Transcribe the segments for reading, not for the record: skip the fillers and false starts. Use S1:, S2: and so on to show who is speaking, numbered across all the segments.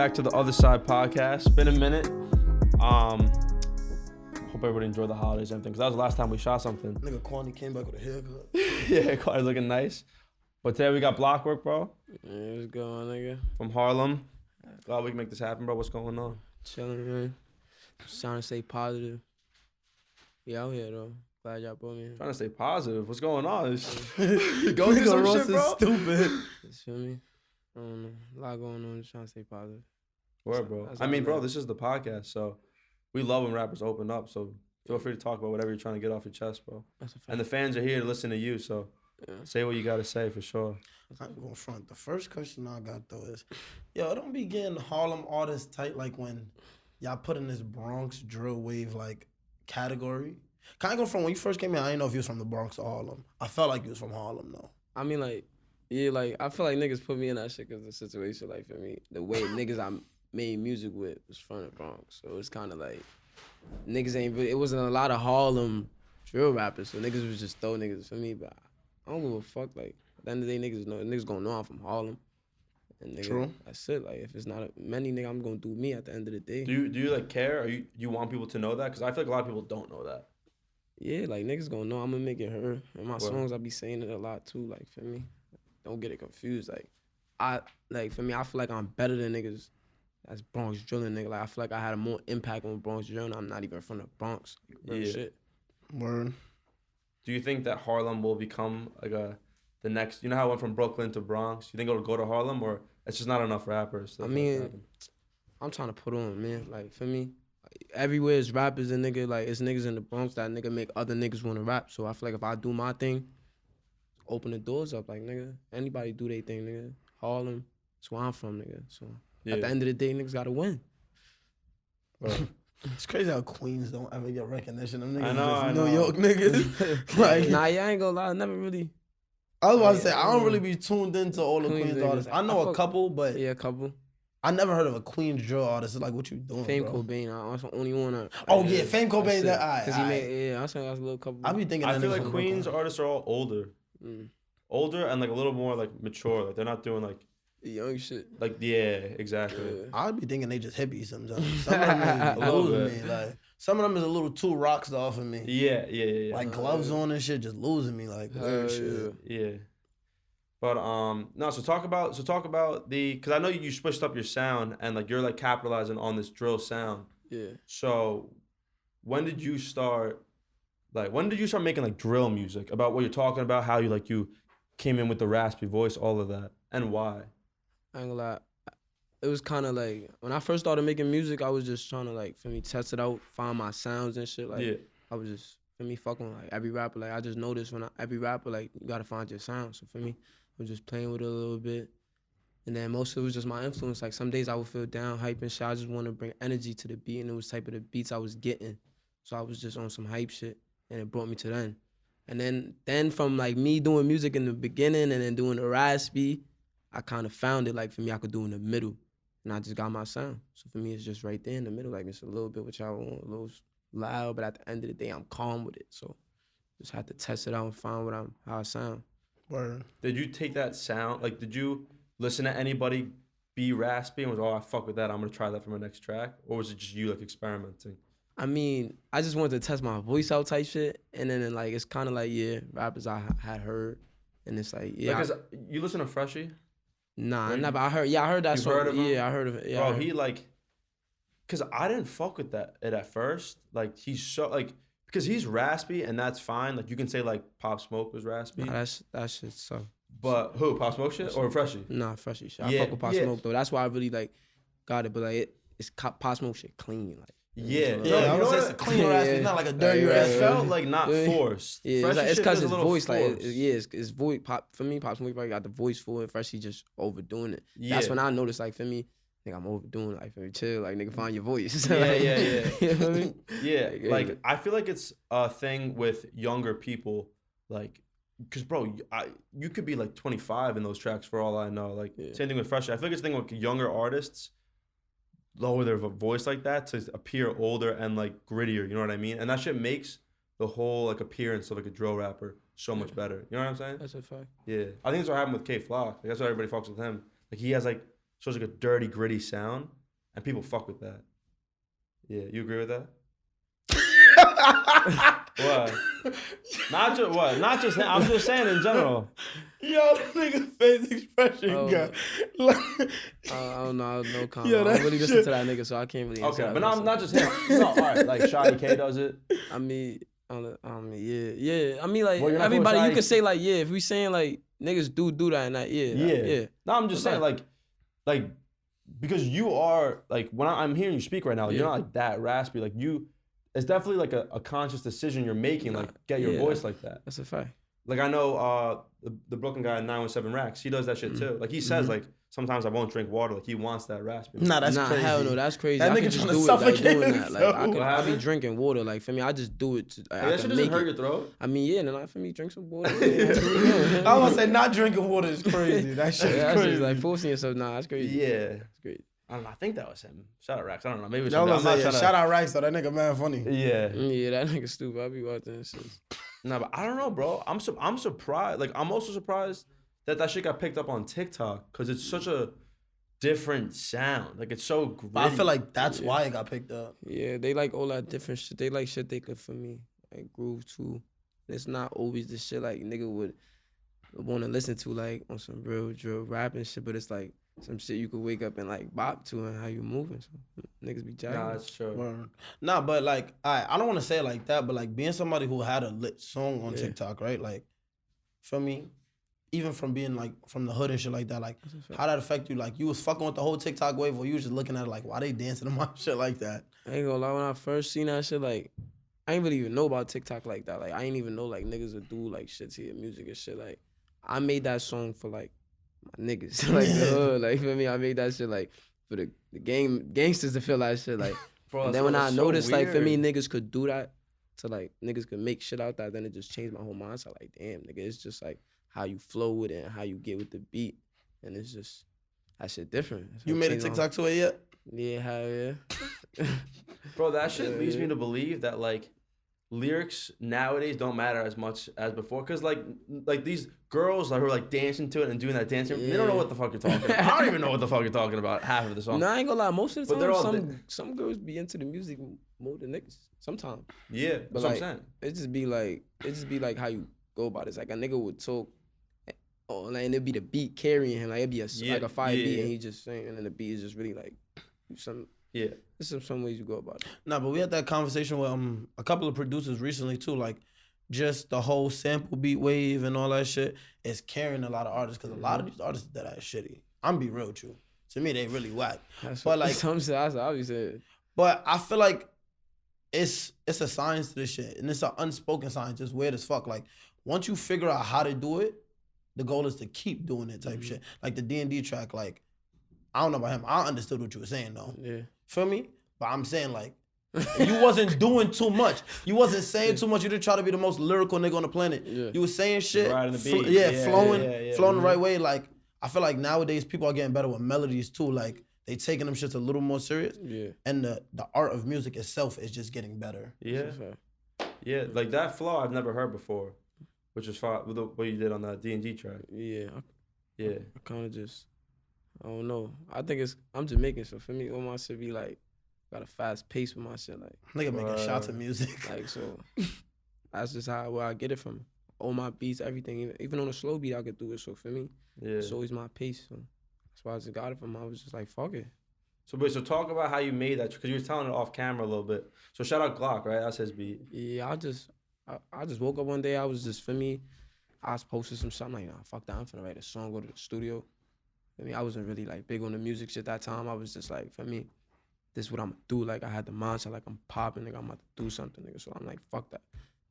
S1: back to the Otherside podcast. It's been a minute. Hope everybody enjoyed the holidays and everything, because that was the last time we shot something.
S2: Nigga Kwani came back with a haircut.
S1: Yeah, Kwani's looking nice. But today we got Blockwork, bro.
S3: Yeah, what's going on, nigga?
S1: From Harlem. Glad we can make this happen, bro. What's going on?
S3: Chilling, man. Just trying to stay positive. We out here, though. Glad y'all brought me here.
S1: Trying to stay positive. What's going on? You going through some shit, bro?
S2: Stupid.
S3: You feel me? I don't know. A lot going on. Just trying to stay positive.
S1: Word, bro.
S3: That's
S1: I mean,
S3: all
S1: bro,
S3: that.
S1: this is the podcast, so we love when rappers open up. So feel free to talk about whatever you're trying to get off your chest, bro.
S3: That's a fact.
S1: And the fans are here to listen to you, so say what you got to say for sure.
S2: I'm going front. The first question I got though is, yo, it don't be getting Harlem artists tight like when y'all put in this Bronx drill wave like category. Kind of go from when you first came in. I didn't know if you was from the Bronx or Harlem. I felt like you was from Harlem though.
S3: I mean, like, yeah, like, I feel like niggas put me in that shit because the situation, like, for me, the way niggas I made music with was from the Bronx. So it's kind of like, niggas ain't really, it wasn't a lot of Harlem drill rappers, so niggas was just throw niggas for me, but I don't give a fuck. Like, at the end of the day, niggas gonna know I'm from Harlem. And nigga,
S2: True.
S3: That's it. Like, if it's not many, nigga, I'm gonna do me at the end of the day.
S1: Do you like care? Or you want people to know that? Because I feel like a lot of people don't know that.
S3: Yeah, like, niggas gonna know I'm gonna make it her. And my songs, I be saying it a lot too, like, for me. Don't get it confused. Like, for me, I feel like I'm better than niggas that's Bronx drilling, nigga. Like, I feel like I had a more impact on Bronx drilling. I'm not even from the Bronx. Like, real shit.
S2: Word.
S1: Do you think that Harlem will become like the next? You know how it went from Brooklyn to Bronx? You think it'll go to Harlem, or it's just not enough rappers?
S3: I mean, I'm trying to put on, man. Like, for me, everywhere is rappers and nigga. Like, it's niggas in the Bronx that nigga make other niggas want to rap. So I feel like if I do my thing, open the doors up. Like, nigga, anybody do their thing, nigga. Harlem, that's where I'm from, nigga. So at the end of the day, niggas gotta win.
S2: It's crazy how Queens don't ever get recognition. Them niggas
S1: I
S2: just
S1: know.
S2: New York niggas. Like,
S3: Nah, yeah, I ain't gonna lie. I never really.
S2: I was about to say, I don't really be tuned into all the
S3: Queens
S2: Queens
S3: niggas.
S2: artists. I know a couple, but
S3: Yeah, a couple.
S2: I never heard of a Queens drill artist. It's like, what you doing,
S3: Fame
S2: bro?
S3: Cobain, I was the only one.
S2: Oh, yeah, Fame Cobain.
S3: That,
S2: That,
S3: Cause he made, I said that's a little couple.
S2: I be thinking
S1: I
S2: that
S1: feel
S2: nigga
S1: like
S2: from
S1: Queens
S2: Brooklyn.
S1: artists are all older, older and like a little more like mature. Like they're not doing like
S3: young shit.
S1: Exactly.
S3: Yeah.
S2: I be thinking they just hippies sometimes. Some of them is losing me. Like, some of them is a little too rock star for me.
S1: Yeah.
S2: Like gloves on and shit, just losing me. Like weird shit.
S1: Yeah. But no. So talk about the, because I know you switched up your sound and like you're like capitalizing on this drill sound.
S3: Yeah.
S1: So when did you start making like drill music? About what you're talking about, how you came in with the raspy voice, all of that, and why?
S3: I ain't gonna lie. It was kind of like, when I first started making music, I was just trying to, like, for me, test it out, find my sounds and shit. Like, I was just, for me, fucking with, like, every rapper. Like, I just noticed every rapper, like, you gotta find your sound. So for me, I was just playing with it a little bit. And then most of it was just my influence. Like, some days I would feel down, hype and shit. I just want to bring energy to the beat, and it was type of the beats I was getting. So I was just on some hype shit, and it brought me to then. And then from, like, me doing music in the beginning and then doing the raspy, I kind of found it, like, for me, I could do in the middle. And I just got my sound. So for me, it's just right there in the middle. Like, it's a little bit what y'all want, a little loud, but at the end of the day, I'm calm with it. So just had to test it out and find how I sound.
S2: Word.
S1: Did you take that sound, like, did you listen to anybody be raspy and was, I fuck with that, I'm gonna try that for my next track? Or was it just you, like, experimenting?
S3: I mean, I just wanted to test my voice out type shit. And then, like, it's kind of like, rappers I had heard. And it's like,
S1: Because you listen to Freshie?
S3: Nah, never. I heard that song.
S1: Heard of him?
S3: Yeah, I heard of it. Yeah,
S1: Bro, he like, because I didn't fuck with it at first. Like, he's so, like, because he's raspy and that's fine. Like, you can say, like, Pop Smoke was raspy.
S3: Nah, that shit so.
S1: But who, Pop Smoke shit or Freshie?
S3: Nah, Freshie shit. I fuck with Pop Smoke, though. That's why I really, like, got it. But, like, it's Pop Smoke shit clean. Like,
S1: Yeah.
S2: I was say it's a clean raspy. It's not like a dirty raspy.
S1: It felt like not forced.
S3: Yeah,
S1: Freshie
S3: it's because
S1: shit
S3: his
S1: feels a little
S3: voice,
S1: forced.
S3: like, his voice. For me, Pop Smoke probably got the voice for it. Freshie just overdoing it. That's when I noticed, like, for me, nigga, I'm overdoing it. Like, for me, chill. Like, nigga, find your voice.
S1: Yeah.
S3: You know what I mean?
S1: Yeah, like, I feel like it's a thing with younger people, like, because, bro, you could be, like, 25 in those tracks for all I know. Like, same thing with Freshie. I feel like it's a thing with younger artists, lower their voice like that to appear older and, like, grittier, you know what I mean? And that shit makes the whole, like, appearance of, like, a drill rapper so much better. You know what I'm saying?
S3: That's a fact.
S1: Yeah. I think that's what happened with K Flock. Like, that's why everybody fucks with him. Like, he has, like, So it's like a dirty, gritty sound, and people fuck with that. Yeah, you agree with that? What? Not just what? Not just him. I'm just saying in general.
S2: Yo, that nigga face expression got.
S3: I don't know. No comment.
S2: Yo,
S3: I
S2: that
S3: don't really listen
S2: shit-
S3: to that nigga, so I can't really. Answer
S1: Okay,
S3: that
S1: but not just him. No, all right. Like Shotty K does it.
S3: I mean, yeah. I mean, like
S1: Well, you're not
S3: everybody,
S1: cool with
S3: you could
S1: Shotty?
S3: say like, yeah. If we saying like niggas do that and that, yeah.
S1: No, I'm just saying like because you are like when I'm hearing you speak right now, you're not like that raspy. Like you, it's definitely like a conscious decision you're making. Like get your voice like that.
S3: That's a fact.
S1: Like I know the Brooklyn guy 917 Racks, he does that shit too. Like he says like sometimes I won't drink water. Like he wants that raspy.
S2: Nah, that's crazy.
S3: Hell no, that's crazy.
S2: That
S3: I
S2: nigga
S3: could just
S2: tryna
S3: do it
S2: suffocate
S3: like doing that. Like I be drinking water. Like for me, I just do it.
S1: That shit doesn't hurt your throat.
S3: I mean, yeah, and like for me, drink some water.
S2: I was gonna say not drinking water is crazy. That shit is
S3: that's
S2: crazy.
S3: just like forcing yourself. Nah, that's crazy.
S1: Yeah,
S3: That's great.
S1: I don't know. I think that was him. Shout out Racks. I don't know. Maybe it's
S2: Y'all
S1: something.
S2: gonna say, shout out Rice though. That nigga man funny.
S1: Yeah.
S3: Yeah, that nigga stupid. I be watching this shit.
S1: No, but I don't know, bro. I'm surprised. Like I'm also surprised that shit got picked up on TikTok because it's such a different sound. Like it's so gritty.
S2: But I feel like that's why it got picked up.
S3: Yeah, they like all that different shit. They like shit they could for me like groove to. It's not always the shit like nigga would want to listen to like on some real drill rap and shit, but it's like some shit you could wake up and like bop to and how you moving. So niggas be jacking.
S1: Nah, that's true.
S2: Word. Nah, but like I don't want to say it like that, but like being somebody who had a lit song on TikTok, right? Like, feel me? Even from being like from the hood and shit like that, like how that affect you? Like you was fucking with the whole TikTok wave, or you was just looking at it like why they dancing to my shit like that?
S3: I ain't gonna lie, when I first seen that shit, like I ain't really even know about TikTok like that. Like I ain't even know like niggas would do like shit to your music and shit. Like I made that song for like my niggas, like the hood. Like for me, I made that shit like for the gangsters to feel that shit. Like
S1: Bro,
S3: and then when I
S1: so
S3: noticed like for me,
S1: weird.
S3: niggas could do that to like niggas could make shit out that, then it just changed my whole mindset. Like damn, nigga, it's just like how you flow with it and how you get with the beat, and it's just that shit different.
S2: You made a TikTok to it yet?
S3: Yeah, hell yeah.
S1: Bro, that shit leads me to believe that like lyrics nowadays don't matter as much as before, cause like these girls like who are like dancing to it and doing that dancing, they don't know what the fuck you're talking about. I don't even know what the fuck you're talking about half of the song.
S3: No, I ain't gonna lie. Most of the
S1: But they're all
S3: time, some girls be into the music more than niggas. Sometimes,
S1: Yeah,
S3: but
S1: that's
S3: like,
S1: what I'm saying.
S3: it just be like how you go about it. It's like a nigga would talk, and it'd be the beat carrying him. Like it'd be like a fire beat, and he just saying, and then the beat is just really like some.
S1: Yeah.
S3: There's some ways you go about it.
S2: Nah, but we had that conversation with a couple of producers recently too. Like, just the whole sample beat wave and all that shit is carrying a lot of artists because a lot of these artists that are shitty. I'm be real with you. To me, they really whack. But like,
S3: some shit I always said.
S2: But I feel like it's a science to this shit, and it's an unspoken science. It's weird as fuck. Like once you figure out how to do it, the goal is to keep doing it type shit. Like the D&D track, like I don't know about him. I understood what you were saying though.
S3: Yeah.
S2: Feel me? But I'm saying like you wasn't doing too much. You wasn't saying too much. You didn't try to be the most lyrical nigga on the planet. Yeah. You was saying shit.
S1: Riding the beat.
S2: Flowing the right way. Like I feel like nowadays people are getting better with melodies too. Like they taking them shits a little more serious. Yeah. And the art of music itself is just getting better.
S1: Yeah. Yeah. Like that flow I've never heard before, which is fine with what you did on that D&D track.
S3: Yeah.
S1: Yeah.
S3: I kind of just, I don't know. I think I'm Jamaican, so for me, all my shit be like, got a fast pace with my shit. Like
S2: nigga making shots of music.
S3: Like so, that's just where I get it from. All my beats, everything, even on a slow beat, I could do it. So for me, it's always my pace. So that's why I just got it from. I was just like, fuck it.
S1: So so talk about how you made that, because you were telling it off camera a little bit. So shout out Glock, right? That's his beat.
S3: Yeah, I just woke up one day. I was just, for me, I was posting some shit. I'm like, nah, fuck that. I'm finna write a song, go to the studio. I mean, I wasn't really like big on the music shit that time. I was just like, for me, this is what I'm gonna do. Like I had the mindset, like I'm popping, nigga, I'm about to do something, nigga. So I'm like, fuck that.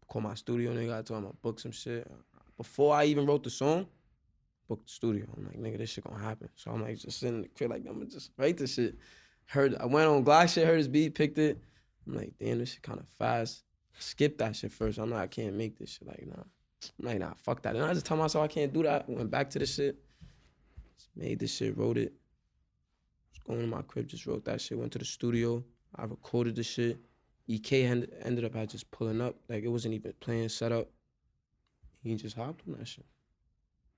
S3: Call my studio, nigga. I told him I'm gonna book some shit. Before I even wrote the song, booked the studio. I'm like, nigga, this shit gonna happen. So I'm like, just sitting in the crib, like, I'm gonna just write this shit. I went on Glock shit, heard his beat, picked it. I'm like, damn, this shit kind of fast. Skip that shit first. I'm like, I can't make this shit. Like, nah. I'm like, nah, fuck that. And I just tell myself I can't do that. Went back to the shit. Just made this shit, wrote it. Just going to my crib, just wrote that shit. Went to the studio. I recorded the shit. EK ended up just pulling up. Like, it wasn't even playing set up. He just hopped on that shit.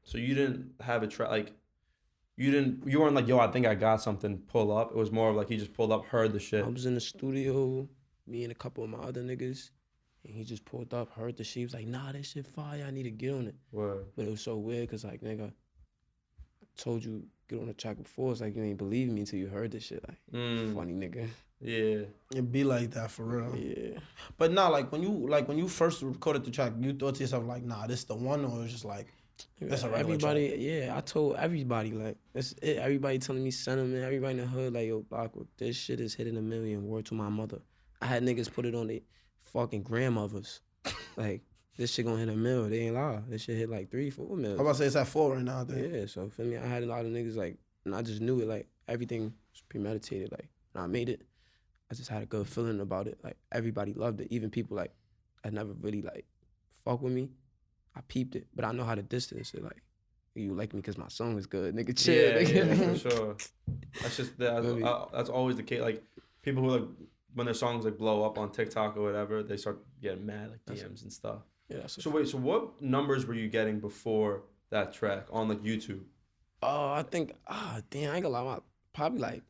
S1: So you didn't have a track, like, you weren't like, yo, I think I got something, pull up. It was more of like he just pulled up, heard the shit.
S3: I was in the studio, me and a couple of my other niggas, and he just pulled up, heard the shit. He was like, nah, that shit fire, I need to get on it.
S1: Word.
S3: But it was so weird, cause like, nigga, I told you get on the track before. It's like you ain't believe me until you heard this shit. Like, funny nigga.
S1: Yeah.
S2: It be like that for real.
S3: Yeah.
S2: But nah, like when you first recorded the track, you thought to yourself like, nah, this the one, or it's just like, that's a regular
S3: everybody,
S2: track?
S3: yeah, I told everybody, like, that's it. Everybody telling me sentiment, everybody in the hood, like, yo, Blockwork, this shit is hitting 1 million, word to my mother. I had niggas put it on their fucking grandmothers. Like, this shit gonna hit 1 mil, they ain't lie. This shit hit like 3-4 mil.
S2: I'm about to say it's at 4 right now, I think.
S3: Yeah, so for me, I had a lot of niggas, like, and I just knew it, like, everything was premeditated, like, when I made it, I just had a good feeling about it. Like, everybody loved it, even people, like, that never really, like, fuck with me. I peeped it, but I know how to distance it, like, you like me because my song is good, nigga. Chill,
S1: Yeah,
S3: nigga.
S1: yeah, for sure. That's just that's always the case. Like people who like when their songs like blow up on TikTok or whatever, they start getting mad like DMs and stuff.
S3: Yeah. That's
S1: so wait, so what numbers were you getting before that track on like YouTube?
S3: Oh, I think damn, I ain't gonna lie, probably like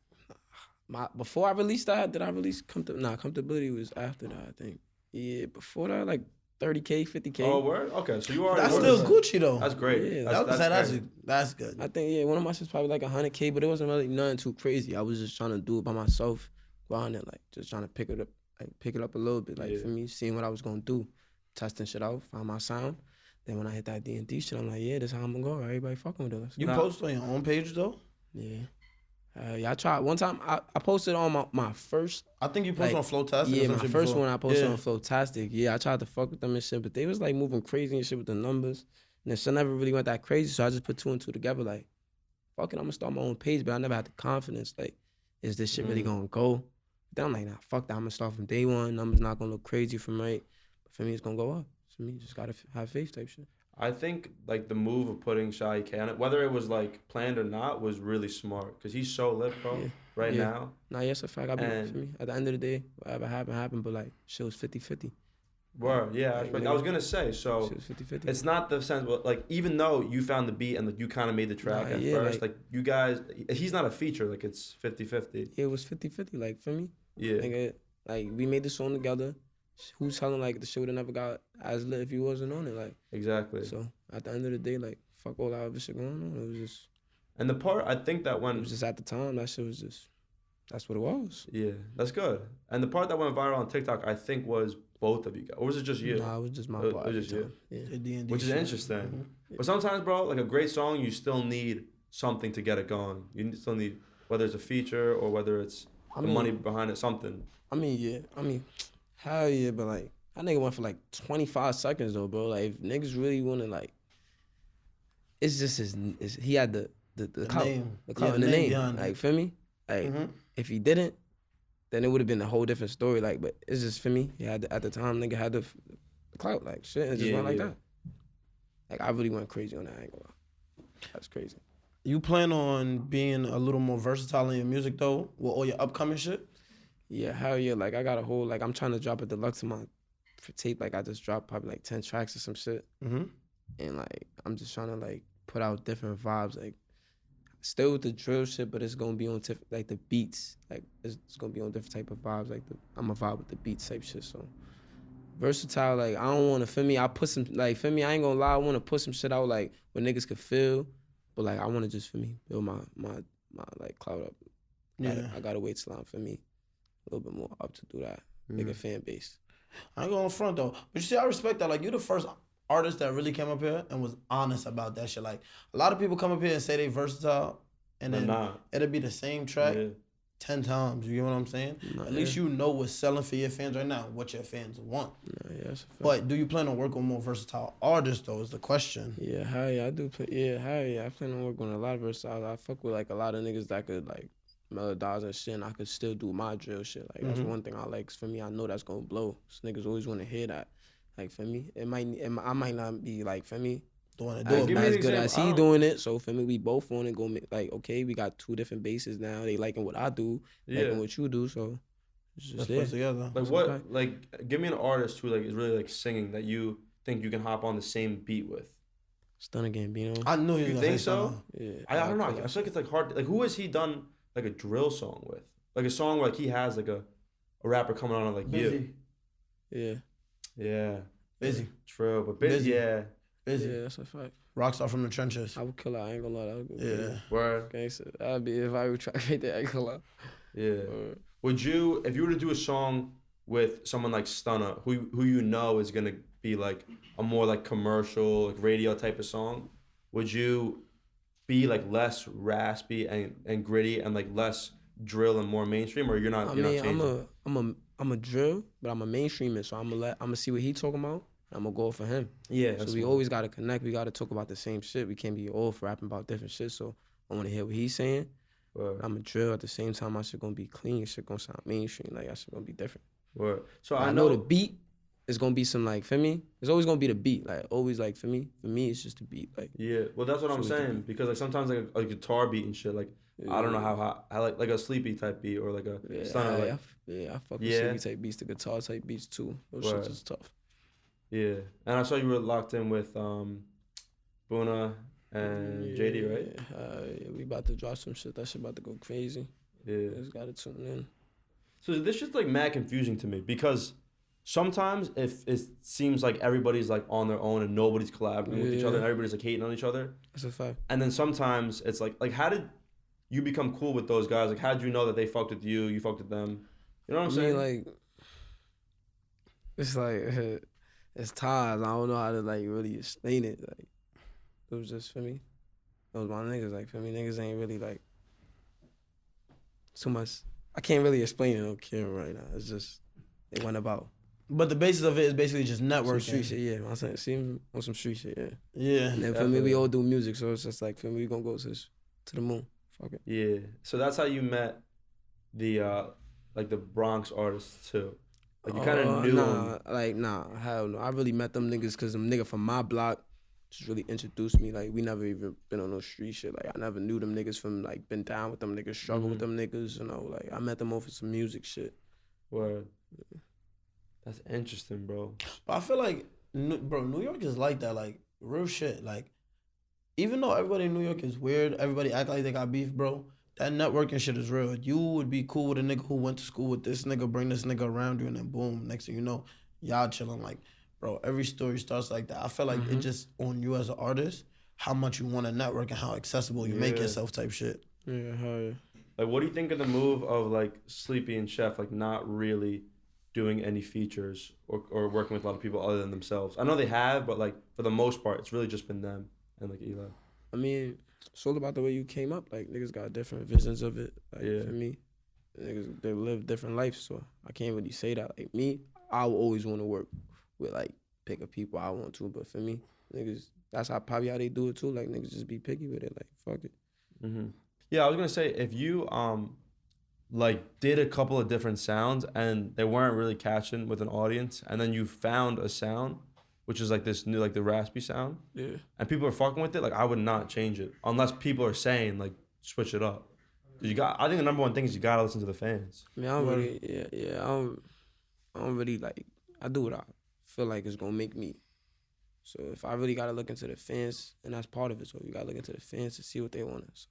S3: before I released that, did I release Comfortability was after that, I think. Yeah, before that, like 30K, 50K.
S1: Oh, word? Okay, so you already.
S2: That's still Gucci though.
S1: That's great.
S3: Yeah,
S2: that's good.
S3: I think one of my shit's probably like 100K, but it wasn't really nothing too crazy. I was just trying to do it by myself, grinding, like just trying to pick it up a little bit, like for me, seeing what I was gonna do, testing shit out, find my sound. Then when I hit that D&D shit, I'm like, yeah, this how I'm gonna go. Everybody fucking with us.
S2: You post on your own page though?
S3: Yeah. Yeah, I tried. One time, I posted on my first...
S2: I think you posted on Flowtastic.
S3: Yeah, my first one I posted on Flowtastic. Yeah, I tried to fuck with them and shit, but they was like moving crazy and shit with the numbers. And the shit never really went that crazy, so I just put 2 and 2 together like, fuck it, I'm gonna start my own page, but I never had the confidence, like, is this shit really gonna go? Then I'm like, nah, fuck that, I'm gonna start from day one. Numbers not gonna look crazy from right. But for me, it's gonna go up. For me, you just gotta have faith type shit.
S1: I think like the move of putting Shy K on it, whether it was like planned or not, was really smart because he's so lit, bro. Right now.
S3: Nah, yes, a fact. For me, at the end of the day, whatever happened. But like, shit was 50-50.
S1: Word, yeah. I was gonna say, so
S3: shit was 50-50.
S1: It's not the sense, but like even though you found the beat and like you kind of made the track at first, like you guys, he's not a feature, like it's 50-50.
S3: Yeah, it was 50-50. Like for me,
S1: yeah.
S3: Like we made the song together. Who's telling like the shit would have never got as lit if he wasn't on it, like
S1: exactly.
S3: So at the end of the day, like fuck all that other shit going on. It was just.
S1: And the part I think that when
S3: it was just at the time that shit was just, that's what it was.
S1: Yeah, that's good. And the part that went viral on TikTok, I think was both of you guys, or was it just you?
S3: Nah, it was just my part.
S1: It was just you.
S3: Yeah.
S1: Which is interesting. Mm-hmm. But sometimes, bro, like a great song, you still need something to get it going. You still need whether it's a feature or whether it's the money behind it, something.
S3: Hell yeah, but like that nigga went for like 25 seconds though, bro. Like if niggas really wanna like, it's just he had the clout and the name. Like feel me? Like if he didn't, then it would have been a whole different story. Like, but it's just for me. He had at the time nigga had the clout, like shit. It just went like that. Like I really went crazy on that. I ain't gonna lie. That's crazy.
S2: You plan on being a little more versatile in your music though, with all your upcoming shit?
S3: Yeah, hell yeah. Like I got a whole, like I'm trying to drop a deluxe of my tape. Like I just dropped probably like 10 tracks or some shit. And like I'm just trying to like put out different vibes. Like still with the drill shit, but it's gonna be on like the beats. Like it's gonna be on different type of vibes. Like I'm a vibe with the beats type shit. So versatile. Like I don't want to, feel me, I put some, like feel me, I ain't gonna lie, I want to put some shit out like where niggas could feel. But like I want to just, for me, build my like cloud up.
S2: Yeah.
S3: I gotta wait till I'm, for me, a little bit more up to do that. Bigger fan base.
S2: I ain't going front though. But you see, I respect that. Like you the first artist that really came up here and was honest about that shit. Like a lot of people come up here and say they versatile and then it'll be the same track 10 times. You get what I'm saying? At least you know what's selling for your fans right now, what your fans want. But do you plan on working with more versatile artists though is the question.
S3: Yeah, hell yeah, I do. Hell yeah, I plan on working with a lot of versatile. I fuck with like a lot of niggas that could like melodize and shit, and I could still do my drill shit. Like that's one thing I like. For me, I know that's gonna blow. So niggas always want to hear that. Like for me, I might not be like, for me, doing it as good as he doing it. So for me, we both want to go make, like, okay, we got 2 different bases now. They liking what I do, liking what you do. So it's just
S2: put together.
S1: Like what? Like give me an artist who like is really like singing that you think you can hop on the same beat with.
S3: Stunner Gambino.
S2: I knew
S1: You think so?
S3: Yeah.
S1: I don't know. I feel like it's like hard. Like, who has he done like a drill song with? Like a song where like he has like a rapper coming on like
S2: Busy.
S3: Yeah.
S1: Yeah.
S2: Busy.
S1: True, but Busy. Yeah.
S2: Busy.
S3: Yeah, that's a fact.
S2: Rockstar from the trenches.
S3: I would kill her. I ain't gonna lie. That would go
S2: Yeah.
S1: Word.
S3: Gangster. That'd be if I would try right there. I ain't gonna lie.
S1: Yeah.
S3: Word.
S1: Would you, if you were to do a song with someone like Stunner, who you know is gonna be like a more like commercial, like radio type of song, would you be like less raspy and gritty and like less drill and more mainstream, or you're not?
S3: I
S1: you're
S3: mean,
S1: not changing?
S3: I'm a drill, but I'm a mainstreamer, so I'm gonna see what he talking about. I'm gonna go for him.
S1: Yeah.
S3: So we always gotta connect. We gotta talk about the same shit. We can't be all for rapping about different shit. So I wanna hear what he's saying.
S1: Word.
S3: I'm a drill. At the same time, my shit gonna be clean. Shit gonna sound mainstream. Like that shit gonna be different.
S1: Word. So
S3: I know the beat is gonna be some like, for me, it's always gonna be the beat. Like always, like for me, it's just the beat. Like
S1: yeah. Well, that's what I'm saying, because like sometimes like a guitar beat and shit, like I don't know how like a sleepy type beat or like a Stunner. Like,
S3: I fuck with sleepy type beats, the guitar type beats too. Those shits is tough.
S1: Yeah, and I saw you were locked in with Buna and JD, right?
S3: Yeah, we about to drop some shit. That shit about to go crazy.
S1: Yeah.
S3: Just gotta tune in.
S1: So this shit's like mad confusing to me, because sometimes if it seems like everybody's like on their own and nobody's collaborating with each other and everybody's like hating on each other.
S3: That's a fact.
S1: And then sometimes it's like how did you become cool with those guys? Like how did you know that they fucked with you fucked with them? You know what I'm saying?
S3: Like, it's like, it's ties. I don't know how to like really explain it. Like, it was just for me. It was my niggas. Like, for me, niggas ain't really like too much. I can't really explain it on camera right now. It's just, they went about.
S2: But the basis of it is basically just networking.
S3: Some street shit, yeah. I'm saying, see him on some street shit, yeah.
S2: Yeah.
S3: And then for me, we all do music, so it's just like, for me, we gonna go to the moon. Fuck it.
S1: Yeah. So that's how you met the like the Bronx artists too. Like you kind of knew them.
S3: Nah, hell no. I really met them niggas because them nigga from my block just really introduced me. Like, we never even been on no street shit. Like, I never knew them niggas from, like, been down with them niggas, struggle with them niggas, you know. Like, I met them over some music shit.
S1: Word. That's interesting, bro.
S2: But I feel like, bro, New York is like that. Like, real shit. Like, even though everybody in New York is weird, everybody act like they got beef, bro, that networking shit is real. You would be cool with a nigga who went to school with this nigga, bring this nigga around you, and then boom, next thing you know, y'all chilling. Like, bro, every story starts like that. I feel like it just on you as an artist, how much you want to network and how accessible you make yourself type shit.
S3: Yeah, hell yeah.
S1: Like, what do you think of the move of, like, Sleepy and Chef, like, not really doing any features or working with a lot of people other than themselves? I know they have, but, like, for the most part, it's really just been them and, like, Eli.
S3: I mean, it's all about the way you came up. Like, niggas got different visions of it. Like, for me, niggas, they live different lives, so I can't really say that. Like, me, I will always want to work with, like, pick up people I want to, but for me, niggas, that's probably how they do it too. Like, niggas just be picky with it. Like, fuck it.
S1: Mm-hmm. Yeah, I was gonna say, if you like did a couple of different sounds and they weren't really catching with an audience, and then you found a sound which is like this new, like the raspy sound, and people are fucking with it, like I would not change it unless people are saying like switch it up. I think the number one thing is you gotta listen to the fans.
S3: I mean, I don't really, I don't really like, I do what I feel like is gonna make me. So if I really gotta look into the fans, and that's part of it, so you gotta look into the fans to see what they want. So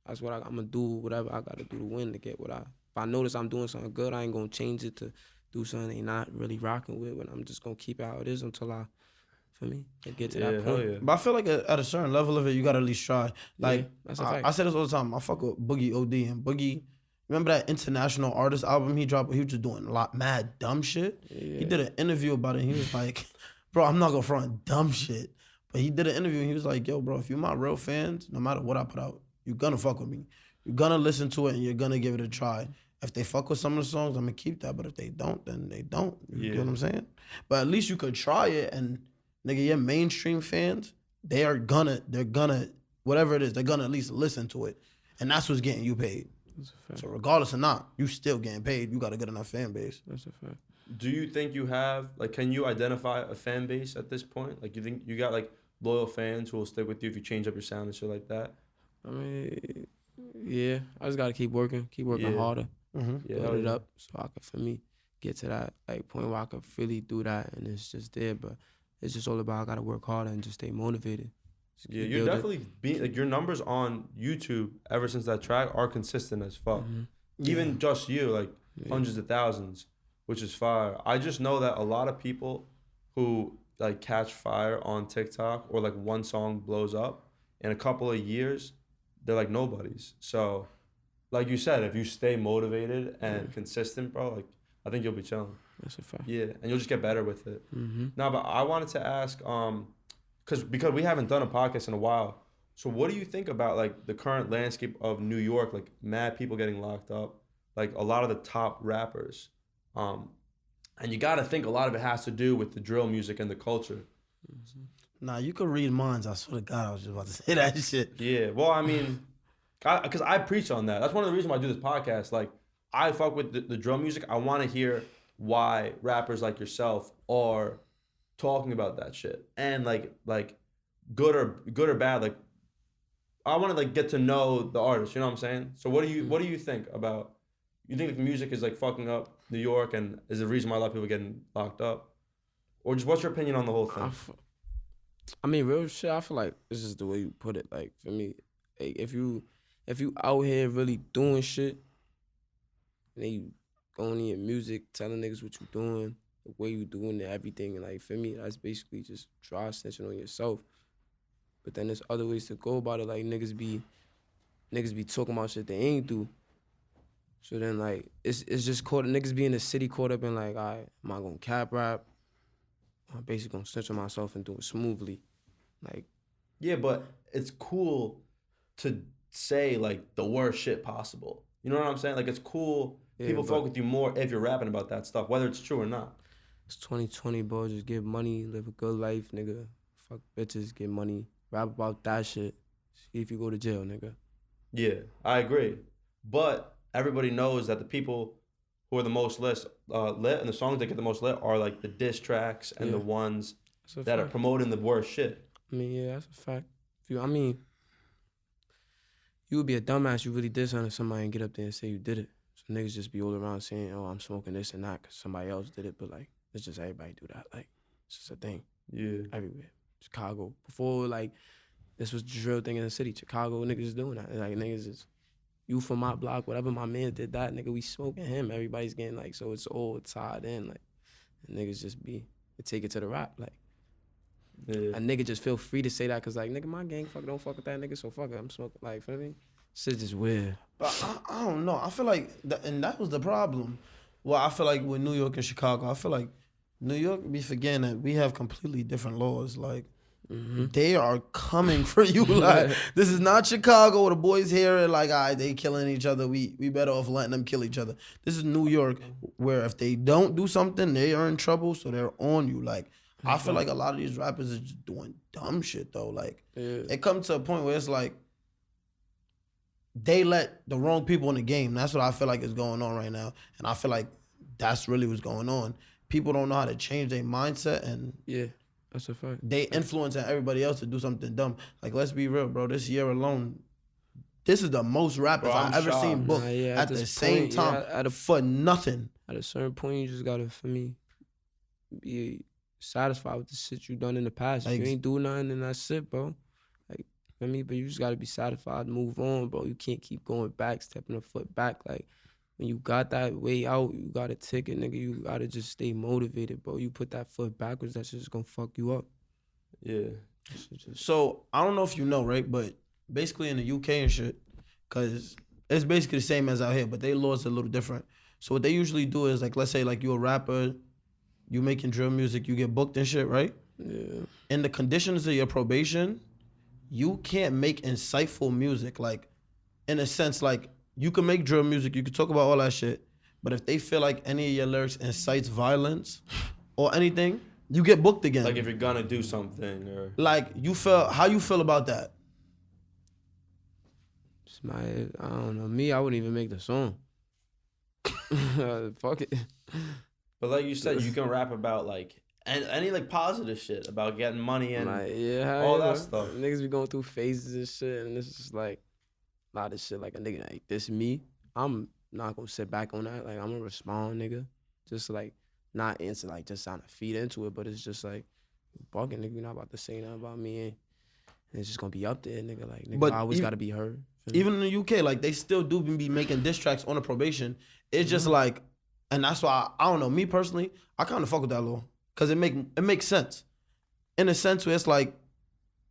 S3: that's what I'm gonna do, whatever I gotta do to win to get what if I notice I'm doing something good, I ain't gonna change it to do something they not really rocking with, but I'm just gonna keep it how it is until I get to that point.
S1: Yeah.
S2: But I feel like at a certain level of it, you gotta at least try. Like,
S3: that's a fact.
S2: I say this all the time. I fuck with Boogie OD, and Boogie, remember that international artist album he dropped? He was just doing mad dumb shit.
S3: Yeah.
S2: He did an interview about it. And he was like, bro, I'm not gonna front dumb shit. But he did an interview and he was like, yo, bro, if you're my real fans, no matter what I put out, you're gonna fuck with me. You're gonna listen to it and you're gonna give it a try. If they fuck with some of the songs, I'm gonna keep that. But if they don't, then they don't. You get what I'm saying? But at least you could try it, and nigga, your mainstream fans, they're gonna, whatever it is, they're gonna at least listen to it. And that's what's getting you paid. So regardless or not, you still getting paid. You got a good enough fan base.
S3: That's a fact.
S1: Do you think you have, like, can you identify a fan base at this point? Like, you think you got, like, loyal fans who will stick with you if you change up your sound and shit like that?
S3: I mean, yeah. I just got to keep working harder. Build it up so I can, for me, get to that, like, point where I can really do that, and it's just there. But it's just all about I got to work harder and just stay motivated.
S1: Yeah, you're definitely like your numbers on YouTube ever since that track are consistent as fuck. Even just you, like hundreds of thousands, which is fire. I just know that a lot of people who like catch fire on TikTok or like one song blows up in a couple of years, they're like nobodies. So, like you said, if you stay motivated and consistent, bro, like I think you'll be chilling.
S3: That's a fact.
S1: Yeah, and you'll just get better with it. No, but I wanted to ask, because we haven't done a podcast in a while. So what do you think about like the current landscape of New York? Like mad people getting locked up, like a lot of the top rappers, and you got to think a lot of it has to do with the drill music and the culture.
S2: Nah, you could read minds. I swear to God, I was just about to say that shit.
S1: Yeah, well, I mean, because I preach on that. That's one of the reasons why I do this podcast. Like, I fuck with the drill music. I want to hear why rappers like yourself are talking about that shit, and like good or bad. Like, I want to like get to know the artist. You know what I'm saying? So what do you think about? You think the music is like fucking up New York and is the reason why a lot of people are getting locked up, or just what's your opinion on the whole thing?
S3: I mean, real shit. I feel like this is the way you put it. Like for me, like, if you out here really doing shit, and then you going in your music, telling niggas what you doing, the way you doing it, everything, and like for me, that's basically just dry snitching on yourself. But then there's other ways to go about it. Like niggas be talking about shit they ain't do. So then like it's just niggas be in the city caught up in like, all right, am I gonna cap rap? I'm basically gonna snitch on myself and do it smoothly. Like,
S1: yeah, but it's cool to say like the worst shit possible. You know what I'm saying? Like it's cool. Yeah, people fuck with you more if you're rapping about that stuff, whether it's true or not.
S3: It's 2020, bro. Just get money, live a good life, nigga. Fuck bitches, get money. Rap about that shit. See if you go to jail, nigga.
S1: Yeah, I agree. But everybody knows that the people who are the most lit and the songs that get the most lit are like the diss tracks and the ones that are promoting the worst shit.
S3: I mean, yeah, that's a fact. You would be a dumbass. You really diss on somebody and get up there and say you did it. So niggas just be all around saying, "Oh, I'm smoking this and that," because somebody else did it. But like, it's just everybody do that. Like, it's just a thing.
S1: Yeah.
S3: Everywhere. Chicago. Before like, this was the drill thing in the city. Chicago niggas doing that. Like niggas is. You from my block, whatever my man did that, nigga, we smoking him. Everybody's getting like, so it's all tied in, like, and niggas just be, they take it to the rap, like. A nigga just feel free to say that, cause like, nigga, my gang don't fuck with that nigga, so fuck it, I'm smoking, like, feel me? Shit's just weird.
S2: But I don't know, I feel like, and that was the problem. Well, I feel like with New York and Chicago, I feel like New York be forgetting that we have completely different laws, like, they are coming for you. Like, this is not Chicago where the boys here are like, all right, they killing each other. We better off letting them kill each other. This is New York where if they don't do something, they are in trouble, so they're on you. Like, I feel like a lot of these rappers are just doing dumb shit, though. Like, it comes to a point where it's like, they let the wrong people in the game. That's what I feel like is going on right now. And I feel like that's really what's going on. People don't know how to change their mindset and...
S3: Yeah. That's a fact.
S2: They influencing everybody else to do something dumb. Like, let's be real, bro. This year alone, this is the most rappers I've ever seen booked at the same time for nothing.
S3: At a certain point, you just gotta, for me, be satisfied with the shit you done in the past. If you ain't do nothing, then that's it, bro. Like, for me, but you just gotta be satisfied, move on, bro. You can't keep going back, stepping a foot back. Like, when you got that way out, you got a ticket, nigga. You gotta just stay motivated, bro. You put that foot backwards, that's just gonna fuck you up.
S1: Yeah.
S2: So, I don't know if you know, right? But basically in the UK and shit, because it's basically the same as out here, but their laws are a little different. So what they usually do is, like, let's say, like, you're a rapper, you making drill music, you get booked and shit, right?
S3: Yeah.
S2: In the conditions of your probation, you can't make insightful music. Like, in a sense, like, you can make drill music, you can talk about all that shit, but if they feel like any of your lyrics incites violence or anything, you get booked again.
S1: Like if you're gonna do something or...
S2: Like, how you feel about that?
S3: I don't know. Me, I wouldn't even make the song. Fuck it.
S1: But like you said, you can rap about like any like positive shit about getting money and
S3: like, all that stuff. Niggas be going through phases and shit, and it's just like a lot of shit. Like a nigga like this me, I'm not gonna sit back on that. Like I'm gonna respond, nigga. Just like not instant, like just trying to feed into it, but it's just like bugging, nigga. You're not about to say nothing about me And it's just gonna be up there, nigga. Like, nigga,
S2: But
S3: I always gotta be heard.
S2: Even in the UK, like they still do be making diss tracks on a probation. It's just like, and that's why I don't know. Me personally, I kind of fuck with that law because it makes sense. In a sense where it's like,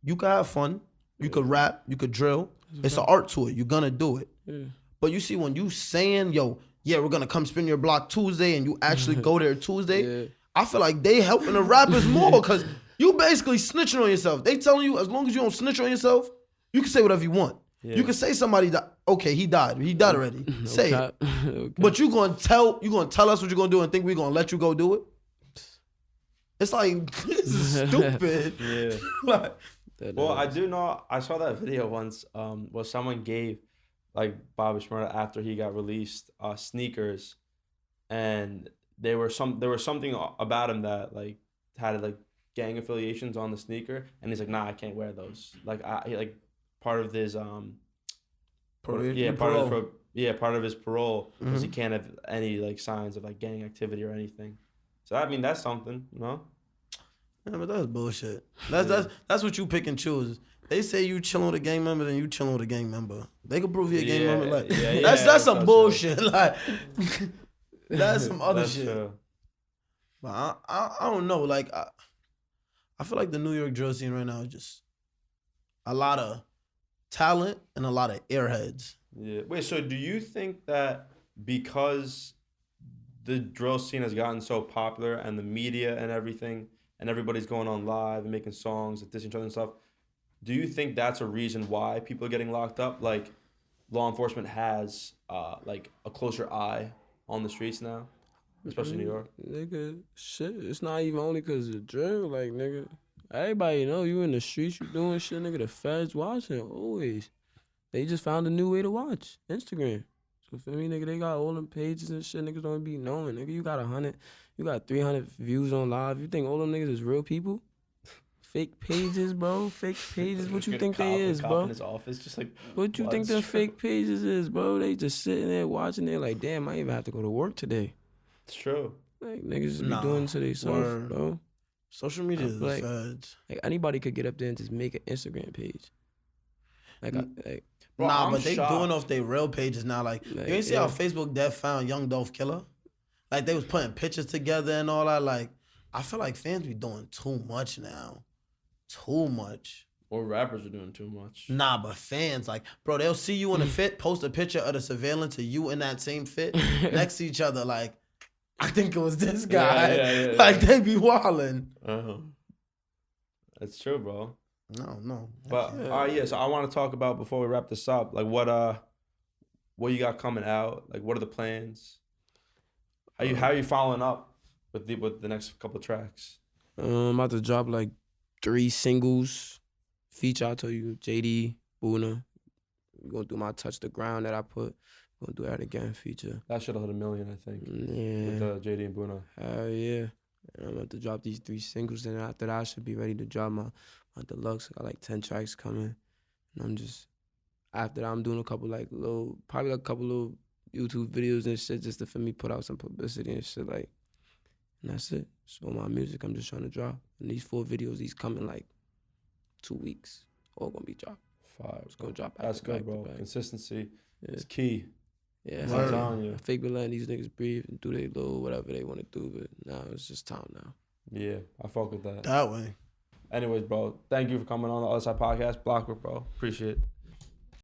S2: you could have fun, you could rap, you could drill. It's an art to it. You're gonna do it. Yeah. But you see, when you saying, yo, yeah, we're gonna come spin your block Tuesday, and you actually go there Tuesday, I feel like they helping the rappers more because you basically snitching on yourself. They telling you as long as you don't snitch on yourself, you can say whatever you want. Yeah. You can say somebody that, okay, he died already. Say it. Okay. But you gonna tell us what you're gonna do and think we're gonna let you go do it? It's like, this is stupid.
S1: Yeah.
S2: Like,
S1: well, I do know, I saw that video once where someone gave like Bobby Shmurda after he got released sneakers, and there was something about him that like had like gang affiliations on the sneaker, and he's like, nah, I can't wear those. Like part of his part of his parole was he can't have any like signs of like gang activity or anything. So I mean, that's something, you know.
S2: Yeah, but that's bullshit. That's what you pick and choose. They say you chilling with a gang member, then you chilling with a gang member. They can prove you a gang member. Like that's some bullshit. True. Like that's some other shit. True. But I don't know. Like I feel like the New York drill scene right now is just a lot of talent and a lot of airheads.
S1: Yeah. Wait. So do you think that because the drill scene has gotten so popular and the media and everything, and everybody's going on live and making songs and dissing each other and stuff, do you think that's a reason why people are getting locked up? Like, law enforcement has like a closer eye on the streets now, especially in New York?
S3: Nigga, shit, it's not even only because of drill. Like, nigga, everybody know you in the streets, you doing shit, nigga. The feds watching always. They just found a new way to watch, Instagram. So for me, nigga, they got all them pages and shit. Niggas don't be knowing, nigga. You got 100, you got 300 views on live. You think all them niggas is real people? Fake pages, bro. Fake pages. What you think they is, bro?
S1: In his office, just like
S3: what you think the fake pages is, bro? They just sitting there watching. They're like, damn, I even have to go to work today.
S1: It's true.
S3: Like niggas just be doing to themselves, bro.
S2: Social media is
S3: like,
S2: feds.
S3: Like anybody could get up there and just make an Instagram page. Like,
S2: bro, but they doing off their real pages now. Like you ain't see how Facebook Dev found Young Dolph Killer? Like they was putting pictures together and all that. Like I feel like fans be doing too much now. Too much.
S1: Or rappers are doing too much.
S2: Nah, but fans, like, bro, they'll see you in a fit, post a picture of the surveillance of you in that same fit next to each other. Like, I think it was this guy. Yeah, like, they be wilding.
S1: That's true, bro.
S2: No.
S1: But, all right, so I want to talk about, before we wrap this up, like, what you got coming out? Like, what are the plans? How are you following up with the next couple of tracks?
S3: I'm about to drop, like, 3 singles. Feature, I told you, JD, Boona. We're going to do my Touch the Ground that I put. We're going to do that again, feature.
S1: That should have hit 1 million, I think.
S3: Yeah.
S1: With JD and Boona.
S3: Hell yeah. And I'm about to drop these 3 singles, and after that, I should be ready to drop my deluxe. I got like 10 tracks coming. And I'm just, after that, I'm doing a couple little YouTube videos and shit just to, for me, put out some publicity and shit, like. And that's it. So my music, I'm just trying to drop. And these 4 videos, these coming like 2 weeks. All gonna be dropped.
S1: 5.
S3: It's gonna drop.
S1: That's good, bro. Consistency is key.
S3: Yeah, I'm telling you. I fake been letting these niggas breathe and do their little whatever they want to do, but now it's just time now.
S1: Yeah, I fuck with that.
S2: That way.
S1: Anyways, bro, thank you for coming on the Otherside podcast. Blockwork, bro. Appreciate it.